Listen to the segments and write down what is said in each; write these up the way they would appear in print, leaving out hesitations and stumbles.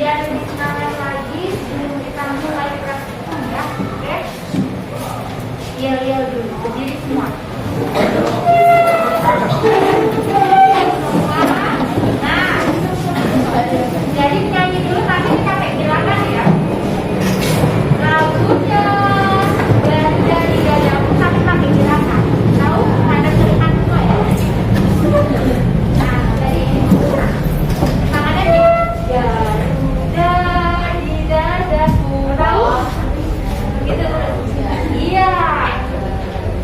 biar lebih semangat lagi sebelum kita mulai praktikum ya. Oke? Yel dulu, berdiri semua. Nah, jadi nyanyi dulu tapi kita pakai gerakan ya. Lagunya dari dadaku tapi pakai gerakan. Tahu? Ada gerakan semua ya. Nah, dari tangannya di dadaku. Tahu? Gitu. Iya.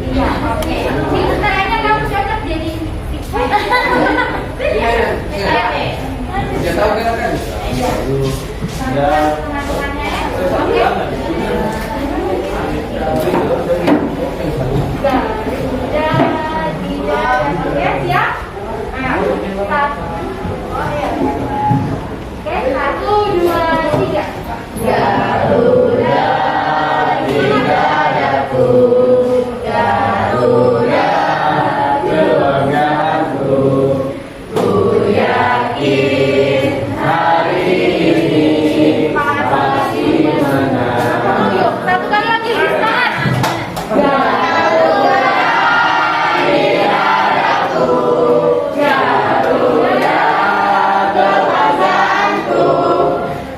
Iya, oke. Ini caranya kamu cocok jadi ya tahu kan? Iya. Tangan-tangannya ya. Oke. Oke, siap? Nah, oke, 1, 2, 3. Garuda di dadaku, Garuda kebanggaanku, ku yakin hari ini pasti menang. Yuk, satu kali lagi, semangat. Garuda di dadaku, Garuda kebanggaanku,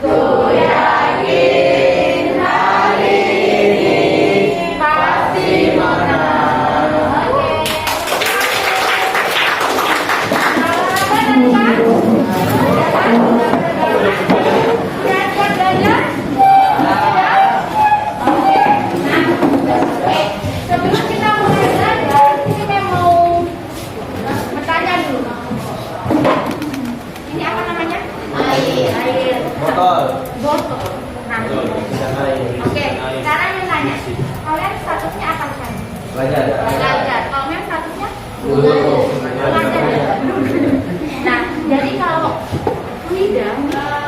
ku yakin hari ini pasti menang. Oke. Siap-siap belajar? Oke. Nah, sebelum kita mulai belajar, ini saya mau bertanya dulu. Ini apa namanya? Air. Botol. Botol. Nah, oke. Sekarang yang nanya, kalian statusnya apa sekarang? Belajar. Belajar. Kalau memang statusnya? Guru. Belajar. Nah, jadi kalau fluida,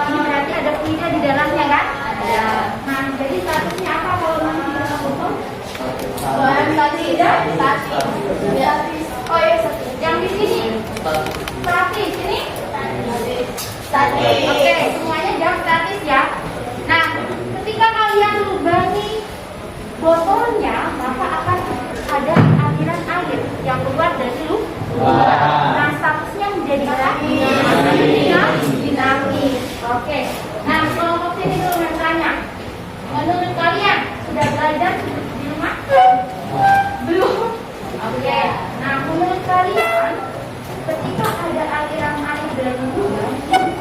ini berarti ada fluida di dalamnya kan? Ada. Nah, jadi statusnya apa kalau nanti di dalam botol? Tidak. Oh ya, yang di sini. Statis, sini? Statis. Oke, semuanya jawab statis ya. Nah, ketika kalian lubangi botolnya, maka akan ada aliran air yang keluar dari lubang. Nah, statusnya menjadi dinamis. Oke. Nah, kelompok sini dulu yang tanya. Menurut kalian sudah belajar di rumah? Belum. Oke. Nah, menurut kalian ketika ada aliran air dari lubang,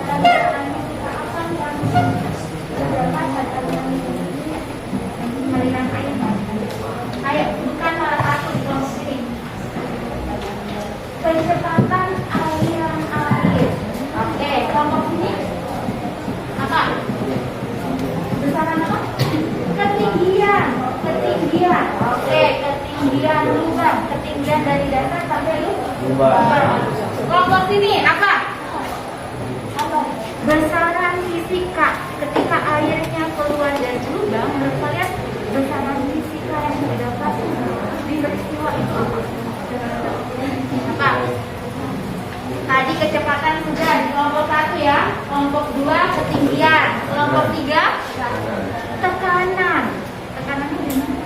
aliran fisika apa yang terdapat pada aliran ini? Aliran air. Ayo, bukan salah satu di kelompok sini. Kecepatan aliran air. Oke, kelompok sini apa? Besaran apa? Ketinggian. Oke, ketinggian lubang. Ketinggian dari dasar sampai lubang. Kelompok sini apa? Besaran fisika. Ketika airnya keluar dari lubang, menurut kalian besaran fisika yang terdapat di peristiwa itu apa? Apa? Tadi kecepatan sudah di kelompok 1 ya. Kelompok 2 ketinggian. Kelompok 3 tekanan. Tekanannya gimana?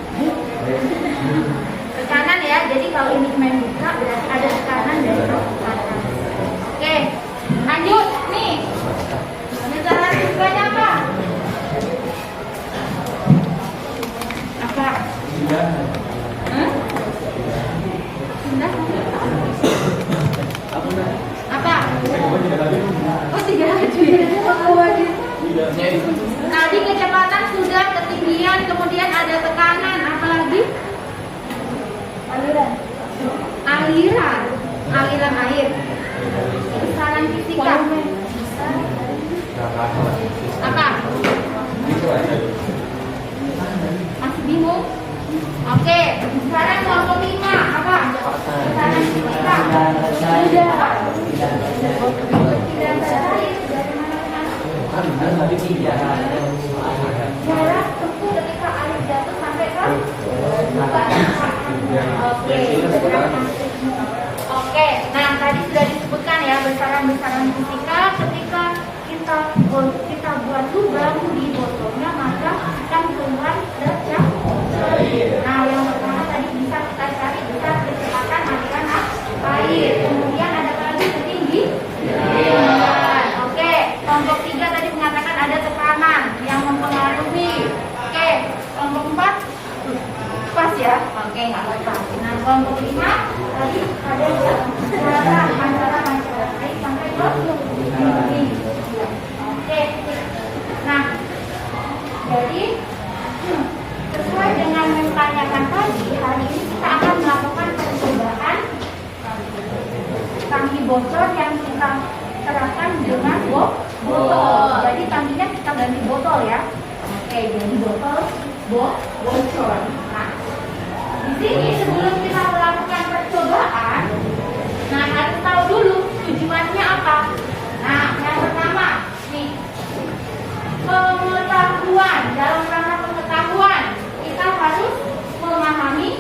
Tekanan ya. Jadi kalau ini main buka berarti ada tekanan dari tekanan. Oke. Lanjut nih. Besaran fisikanya apa? Apa? Apa? Oh, 3 lagi. Tadi kecepatan sudah, ketinggian, kemudian ada tekanan, apa lagi? Aliran air. Besaran fisika. Apa? Masih bingung? Oke, sekarang kelompok 5 apa? Besaran fisika. Jarak tempuh ketika air jatuh sampai ke Oke, nah tadi sudah disebutkan ya besaran-besaran fisika ketika kita buat nggak apa-apa. Nah, kelompok 5 tadi ada jarak antara masyarakat sampai ke ini. Oke. Nah, jadi sesuai dengan yang ditanyakan tadi, hari ini kita akan melakukan percobaan tangki bocor yang kita terapkan dengan botol. Jadi tangkinya kita ganti botol ya. Oke, jadi botol bocor. Nah, di sini sebelum kita melakukan percobaan, nah harus tahu dulu tujuannya apa. Nah, yang pertama nih, pengetahuan. Dalam rangka pengetahuan kita harus memahami,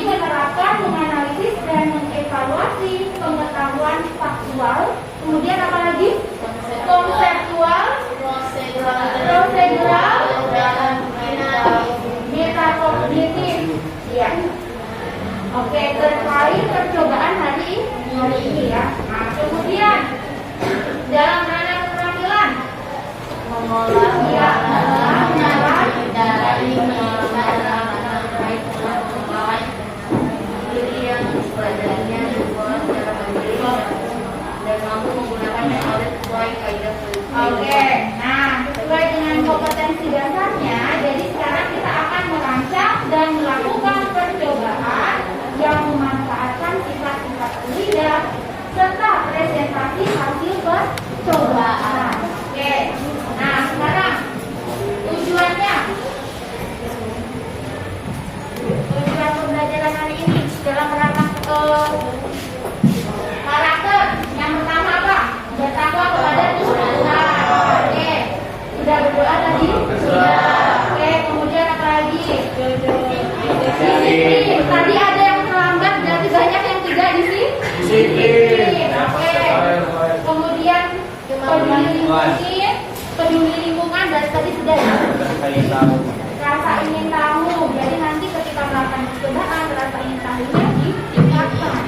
menerapkan, menganalisis dan mengevaluasi pengetahuan faktual. Kemudian apa lagi? Konseptual, prosedural, dan metakognitif. Ya. Oke, terkait percobaan hari ini ya. Nah, kemudian dalam ranah keterampilan mengolah dari diri yang badannya dibuat secara mandiri dan mampu menggunakan metode sesuai kaidah. Oke, nah sesuai dengan kompetensi dasarnya, jadi sekarang kita akan merancang dan melakukan percobaan yang memanfaatkan sifat-sifat lidah serta presentasi hasil percobaan. Oke, nah sekarang tujuan pembelajaran hari ini dalam rangka karakter. Yang pertama apa? Bertakwa kepada Tuhan. Oke, sudah berdoa tadi? Sudah. Oke, kemudian apa lagi? Disiplin. Tadi ada yang terlambat, berarti banyak yang tidak disiplin. Oke. Kemudian peduli lingkungan dari tadi sudah ya. Rasa ingin tahu. Jadi nanti ketika melakukan percobaan, rasa ingin tahunya ditingkatkan.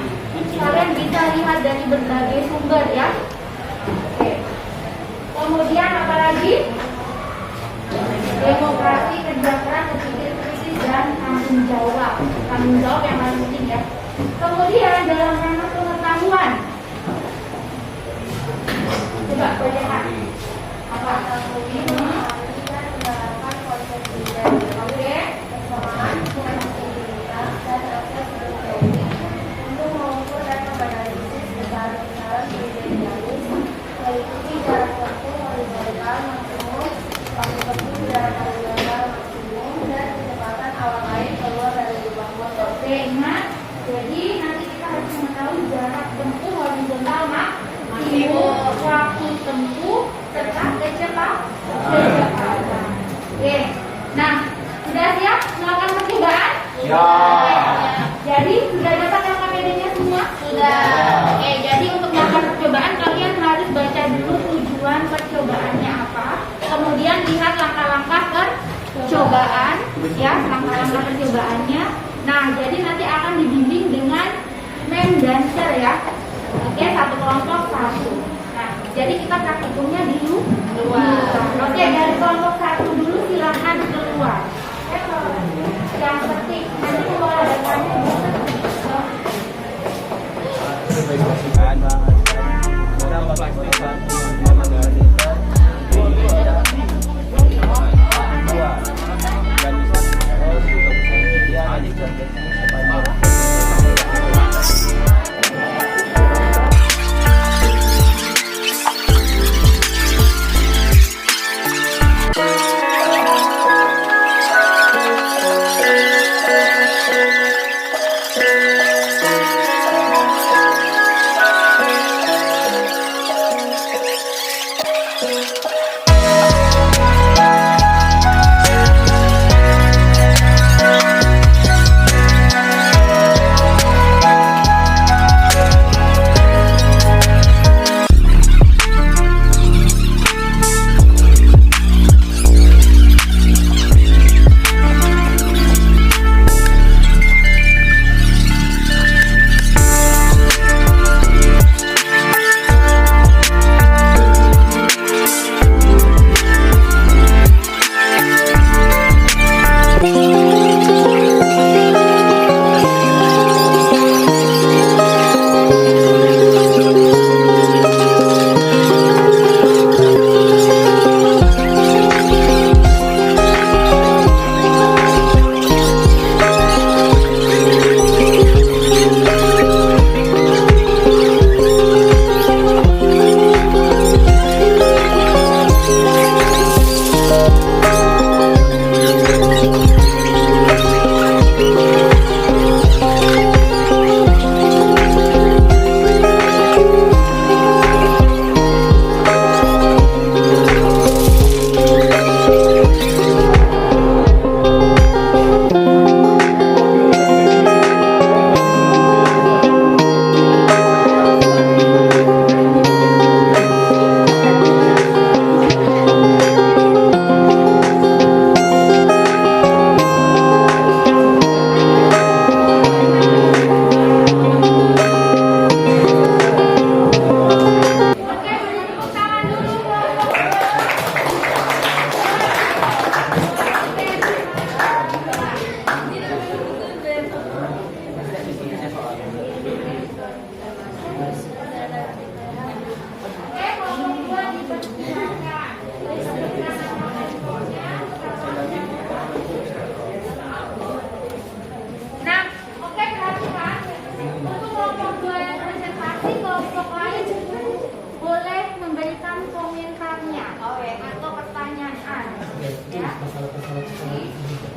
Kalian bisa lihat dari berbagai sumber ya. Oke. Kemudian apa lagi? Demokrasi, kerja keras, berpikir kritis dan tanggung jawab. Tanggung jawab yang paling penting ya. Kemudian dalam ranah pengetahuan. Coba bacakan. Apa? Oke. Untuk mengukur dan menganalisis besaran-besaran idealis, mengikuti jarak tempuh horizontal maksimum, waktu tempuh jarak horizontal maksimum, dan kecepatan awan air keluar dari lubang botol. Oke, ingat. Jadi nanti kita harus mengetahui jarak tempuh horizontal maksimum, waktu tempuh, serta kecepatan. Oke. Nah, sudah siap melakukan percobaan? Ya. Jadi sudah dapat LKPD-nya semua? Sudah. Oke, jadi untuk melakukan percobaan kalian harus baca dulu tujuan percobaannya apa. Kemudian lihat langkah-langkah percobaan, ya, langkah-langkah percobaannya. Nah, jadi nanti akan dibimbing dengan mendancer ya. Oke, satu kelompok satu. Nah, jadi kita praktikumnya di luar. Oke, dari kelompok satu dulu silahkan keluar. Yang penting nanti kalau ada tanya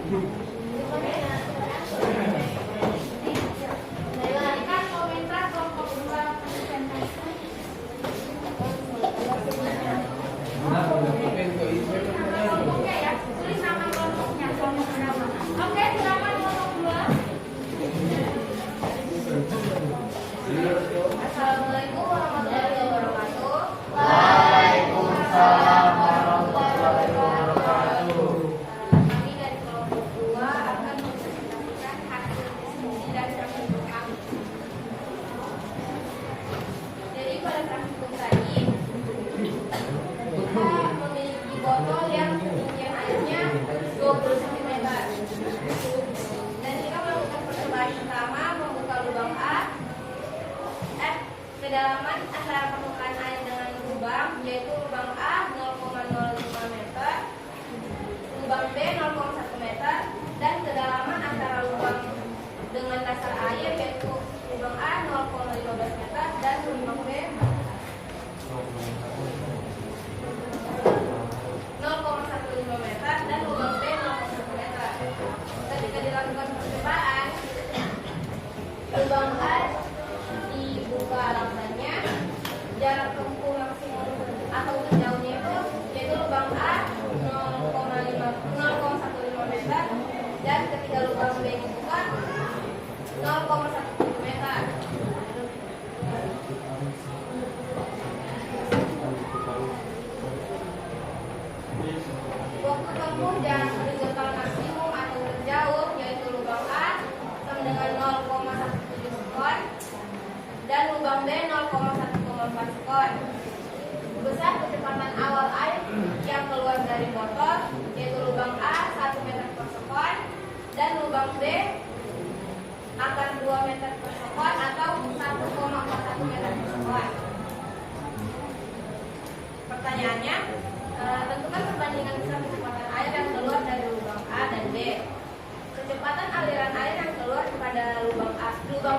Silakan komentar kelompok 2. Oke ya, tulis nama kelompoknya, kelompok berapa. Oke, silakan kelompok 2. Assalamualaikum warahmatullahi wabarakatuh. Waalaikumsalam warahmatullahi wabarakatuh. Kami dari kelompok 2 akan mempresentasikan hasil diskusi dan praktikum kami. Jadi pada praktikum tadi kita memiliki botol yang ketinggian airnya 20 cm. Dan kita melakukan percobaan pertama membuka lubang kedalaman antara permukaan air dengan lubang, yaitu lubang A 0,05 meter, lubang B 0,1 meter, dan kedalaman antara lubang dengan dasar air, yaitu lubang A 0,15 meter dan lubang B 0,15 meter dan lubang B 0,1 meter. Ketika dilakukan percobaan, lubang A dibuka lamanya, jarak tempuh maksimum atau terjauhnya itu yaitu lubang A 0,15 meter, dan ketika lubang B dibuka 0,17 meter. Waktu tempuh jarak horizontal maksimum atau terjauh yaitu lubang A sama dengan 0,17 sekon dan lubang B 0,1,4 sekon. Besar kecepatan awal air yang keluar dari botol yaitu lubang A 1 meter per sekon dan lubang B akan 2 meter per sekon atau 1,41 meter per sekon. Pertanyaannya, tentukan perbandingan besar kecepatan air yang keluar dari lubang A dan B. Kecepatan aliran air yang keluar kepada lubang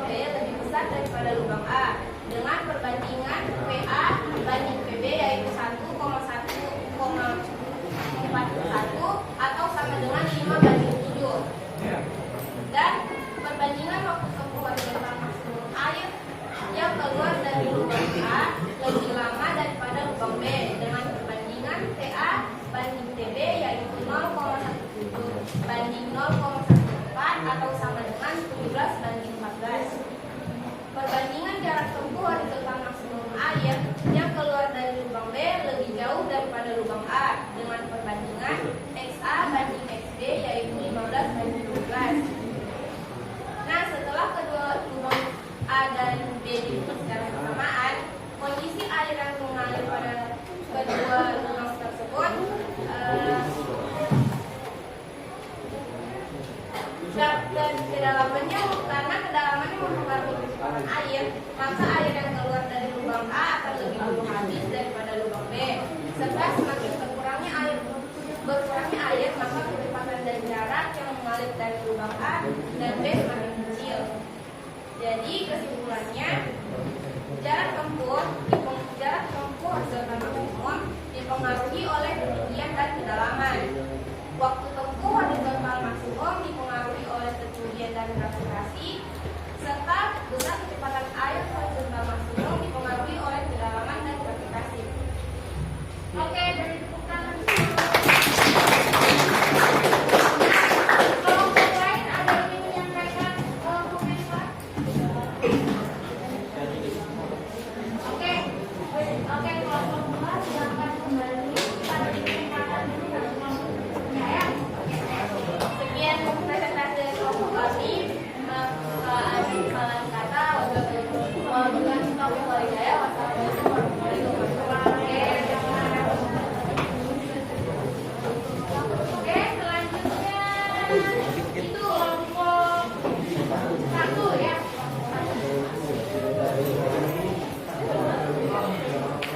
B lebih besar daripada lubang A dengan perbandingan PA banding PB yaitu 1,1,41 atau sama dengan 5:7. Dan perbandingan waktu tempuh horizontal maksimum air yang keluar dari lubang A lebih lama daripada lubang B dengan perbandingan TA banding TB yaitu 0,17 banding 0,14 atau sama dengan 17:14. Perbandingan jarak tempuh horizontal maksimum air yang keluar dari lubang B lebih jauh daripada lubang A dengan perbandingan XA banding XB yaitu 15:12. Nah, setelah kedua lubang A dan B dibuka secara bersamaan, kondisi air yang mengalir pada kedua lubang tersebut dan kedalamannya, karena kedalamannya mempengaruhi kecepatan air, maka air yang keluar dari lubang A akan lebih dulu habis daripada lubang B. Serta semakin berkurangnya air, maka kecepatan dan jarak yang mengalir dari lubang A dan B semakin kecil. Jadi kesimpulannya, jarak tempuh horizontal maksimum dipengaruhi oleh ketinggian dan kedalaman. Waktu tempuh horizontal maksimum dipengaruhi oleh ketinggian dan gravitasi, serta besar kecepatan air horizontal maksimum dipengaruhi oleh kedalaman dan gravitasi. Oke, dari tepuk tangan. Kelompok lain ada yang ingin menyampaikan komentar? Oke, kelompok 2 silakan kembali pada kesempatan dulu dari kelompok ya. Sekian presentasi dari kelompok kami. Salam kata, wabillahi taufiq wal hidayah. Wassalamualaikum warahmatullahi wabarakatuh. Oke, selanjutnya itu kelompok 1 ya.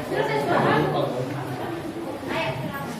Selesai suara? Ayo, silakan.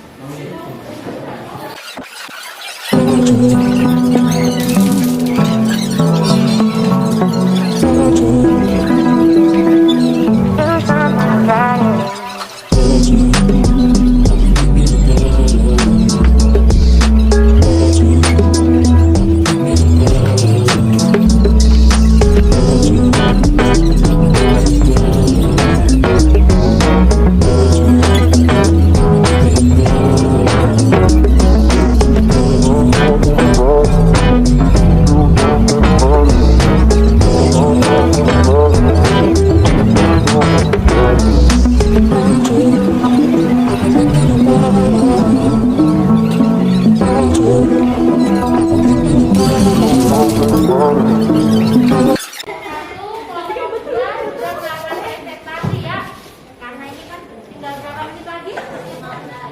lagi?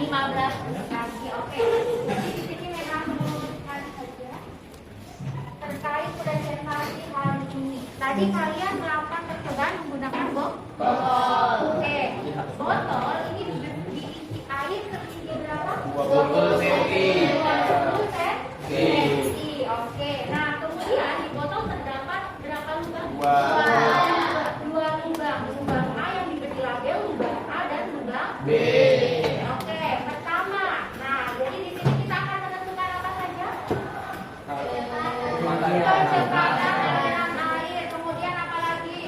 15 kaki. Oke. Jadi di sini memang menurutkan saja terkait presentasi hari ini. Tadi kalian melakukan percobaan menggunakan botol. Oke. Botol ini diisi air setinggi berapa? 20 cm. 20 cm. Oke. Nah, kemudian di botol terdapat berapa lubang? Dua lubang. Lubang A yang diberi label lubang A dan lubang B. Oke, pertama. Nah, jadi di sini kita akan menentukan apa saja? Kecepatan aliran air. Kemudian apa lagi?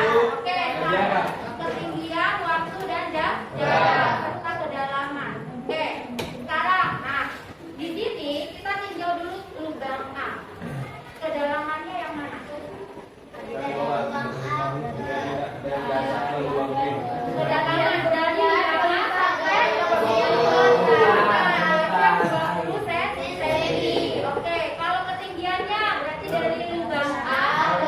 Oke, ketinggian, waktu dan jarak serta kedalaman. Oke, sekarang, nah di sini kita tinjau dulu lubang A. Kedalamannya yang mana? Kedalaman dari mana sampai ke 20 cm. Oke, kalau ketinggiannya berarti dari lubang A ke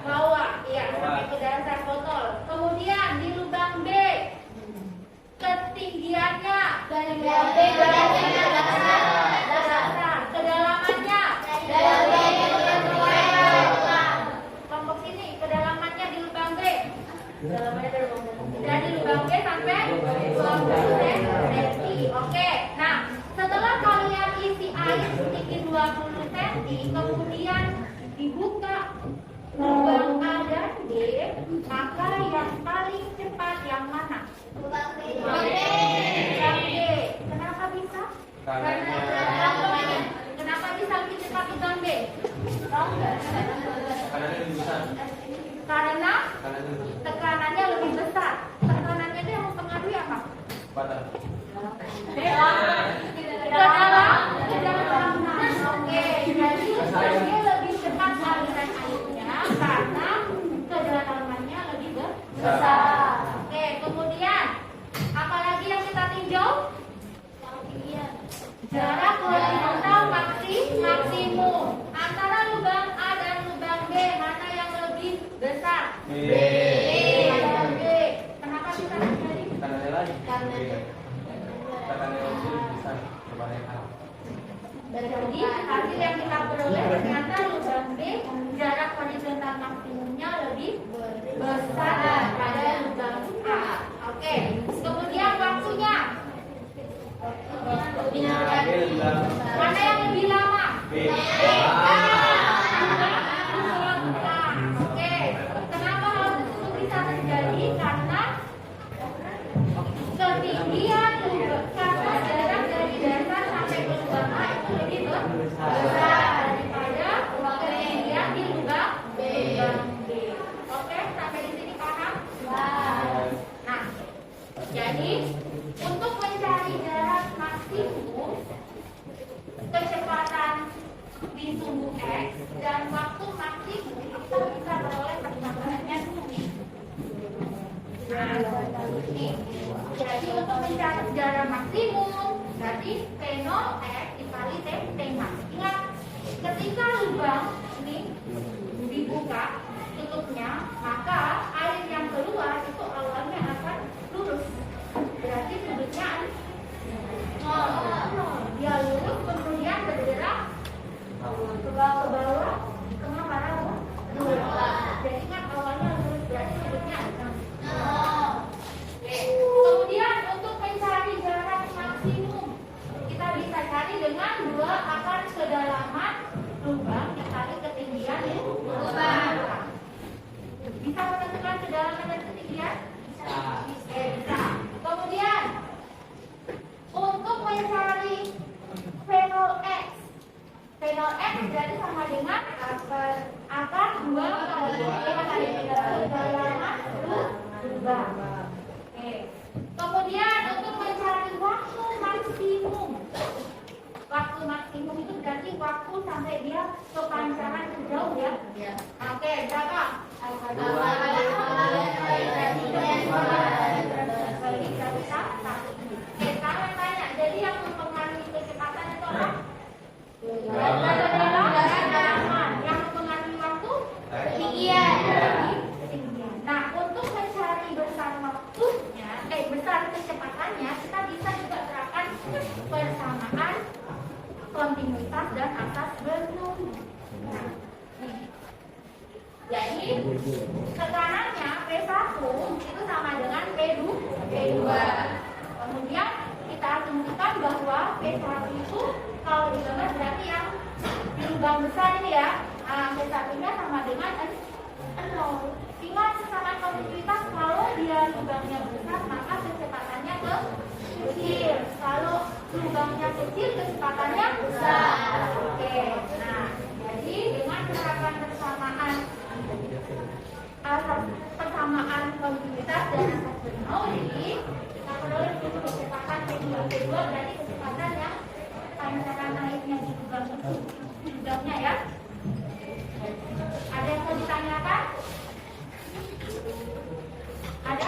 bawah, iya, sampai ke dasar botol. Kemudian di lubang B, ketinggiannya dari lubang B ke dasar. Kedalamannya kelompok sini, kedalamannya di lubang B. Dari lubang B sampai 20 cm. Oke. Nah, setelah kalian isi air sedikit 20 cm, kemudian dibuka lubang A dan B, maka yang paling cepat yang mana? Lubang B. Kenapa bisa? Kenapa bisa lebih cepat lubang B? Karena tekanannya lebih besar. Tekanannya itu yang mempengaruhi apa? Kedalaman. Oke, jadi dia lebih cepat aliran airnya karena kedalamannya lebih besar. Oke, kemudian apalagi yang kita tinjau? Jarak horizontal maksimum antara lubang A dan lubang B, mana yang lebih besar? B. Kenapa bisa terjadi? Jadi hasil yang kita peroleh ternyata lubang B jarak horizontal maksimumnya lebih besar daripada lubang A. Oke. Kemudian waktunya. Mana yang lebih lama? B. Oke. Kenapa hal tersebut bisa terjadi? Karena ketinggian karena jarak dari dasar sampai ke lubang A itu lebih besar daripada ketinggian di lubang B. Oke, sampai di sini paham? Nah, jadi untuk mencari jarak maksimum, kecepatan di sumbu X dan waktu maksimum, kita bisa peroleh persamaan Nih, jadi untuk mencari jarak maksimum, berarti T0X dikali T0. Ingat, ketika lubang ini dibuka tutupnya, maka air yang keluar itu awalnya akan lurus. Berarti sudutnya dia lurus, kemudian bergerak ke bawah, tengah parah. Jadi ingat awalnya lurus, berarti sudutnya kemudian untuk mencari jarak maksimum, kita bisa cari dengan dua akar kedalaman lubang dikali ketinggian lubang. Bisa menentukan kedalaman dan ketinggian? Bisa. Kemudian untuk mencari V0X, V0X berarti sama dengan akar dua kali kedalaman lubang. Kemudian untuk mencari waktu maksimum, waktu maksimum itu berarti waktu sampai dia kepanjangan sejauh ya. Oke, berapa? Sekarang tanya, jadi yang mempengaruhi kecepatan itu apa? Kedalaman. Yang mempengaruhi waktu? Ketinggian. Nah, untuk mencari tekanannya P1 itu sama dengan P2. Kemudian kita tentukan bahwa P1 itu kalau digambar berarti yang di lubang besar ini ya. P1-nya sama dengan 0. Ingat sesama konduktivitas, kalau dia lubangnya besar maka kecepatannya kecil. Kalau lubangnya kecil kecepatannya besar. Oke. Nah, jadi dengan penerapan persamaan konduktivitas dan asas Bernoulli, kita peroleh kecepatan P2 berarti kecepatan yang pancaran airnya di lubangnya ya. Ada yang mau ditanyakan? Ada?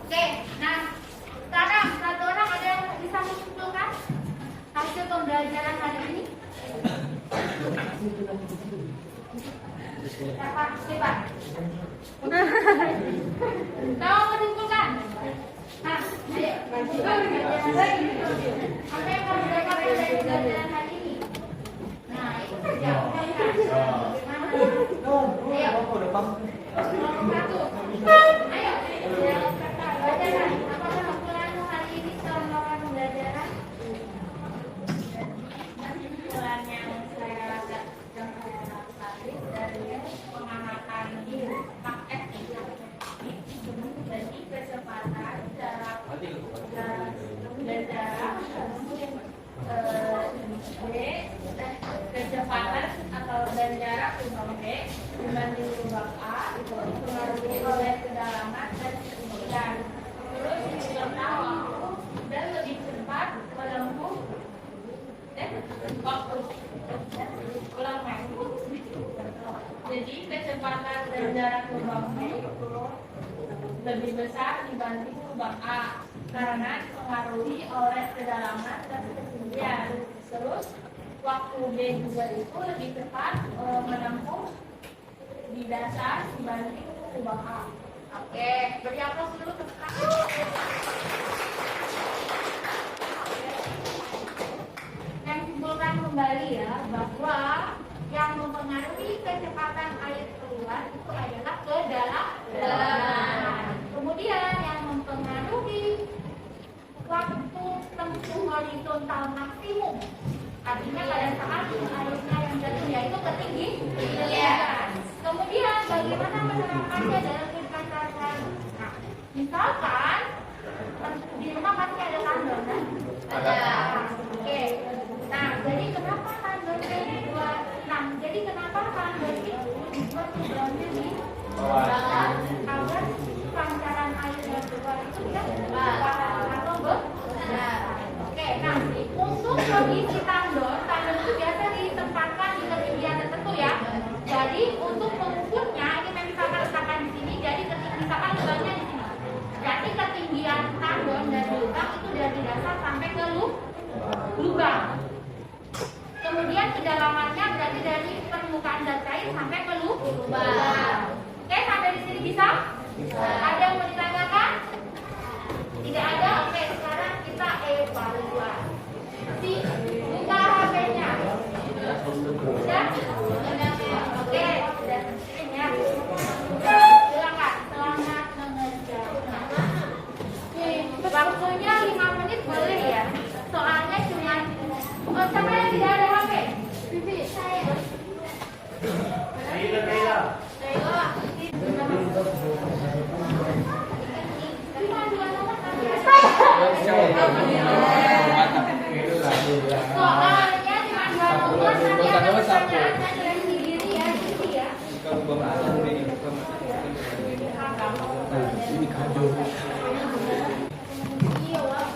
Oke, nah sekarang satu orang ada yang bisa menyimpulkan hasil pembelajaran hari ini? Siapa? Siapa? Tahu menyimpulkan? Nah, apa yang kamu dapat dari pembelajaran hari ini? Nah, itu saja. Ayo. Satu. Ayo. Pelajaran. Apa kesimpulanmu hari ini setelah pembelajaran? Kesimpulan yang saya agak tadi dari pengamatan paket itu. Jadi kecepatan jarak dan jarak kecepatan atau dan jarak lubang B dibanding lubang A itu dipengaruhi oleh kedalaman dan ketinggian. Terus juga waktu dan lebih cepat menempuh waktu. Ulang lagi. Jadi kecepatan dan jarak lubang B lebih besar dibanding lubang A karena dipengaruhi oleh kedalaman dan ketinggian. Terus waktu B2 itu lebih cepat menempuh di dasar dibanding lubang A. Oke, beri aplaus dulu ke kakak. Yang simpulkan kembali ya bahwa yang mempengaruhi kecepatan air keluar itu adalah kedalaman. Kemudian yang mempengaruhi waktu tempuh horizontal maksimum, artinya pada saat airnya yang jatuh yaitu ketinggian. Kemudian bagaimana menerapkannya dalam kehidupan sehari-hari? Nah, misalkan di rumah pasti ada tandon kan? Ada. Oke. Nah, jadi kenapa tandon B2? Nah, jadi kenapa tandon itu dibuat tujuannya di bawah agar pancaran air yang keluar itu tidak atau benar. Oke, nah untuk kondisi tandon itu biasa ditempatkan di ketinggian tertentu ya. Jadi untuk mengukurnya ini misalkan letakkan di sini, jadi misalkan lubangnya di sini. Jadi ketinggian tandon dari lubang itu dari dasar sampai ke lubang. Kemudian kedalamannya berarti dari permukaan zat cair sampai ke lubang. Oke, sampai di sini bisa? Ada yang mau ditanyakan? Tidak ada? Oke, sekarang kita evaluasi. Buka HP-nya. Sudah? Oke, sudah sering ya. Silakan, selamat mengerjakan. Waktunya 5 menit boleh ya? Soalnya cuma siapa yang tidak ada HP? Vivi. Saya. Soalnya cuma 2 nomor, nanti ada pertanyaan dari diri ya, gitu ya. Ini kacau. Iya, wah.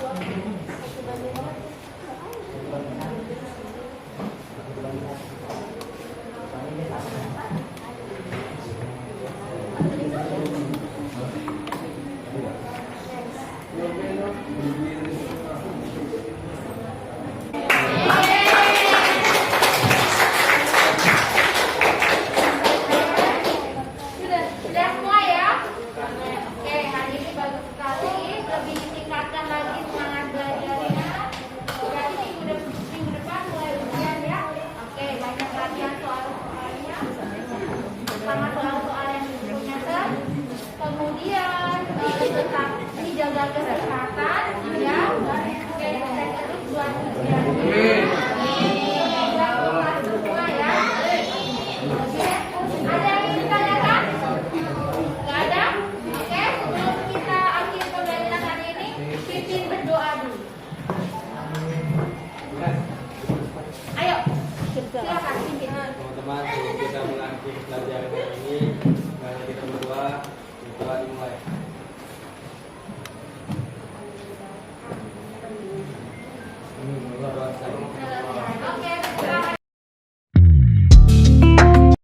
Sudah semua ya? Oke, hari ini bagus jaga kesehatan, ya. Oke, saya terus buat ujiannya. Semua ya. Oke, ada yang ditanyakan? Nggak ada? Oke, sebelum kita akhir pembelajaran hari ini, pimpin berdoa dulu. Ayo, silakan pimpin. Teman-teman, sebelum kita mengakhiri pelajaran hari ini,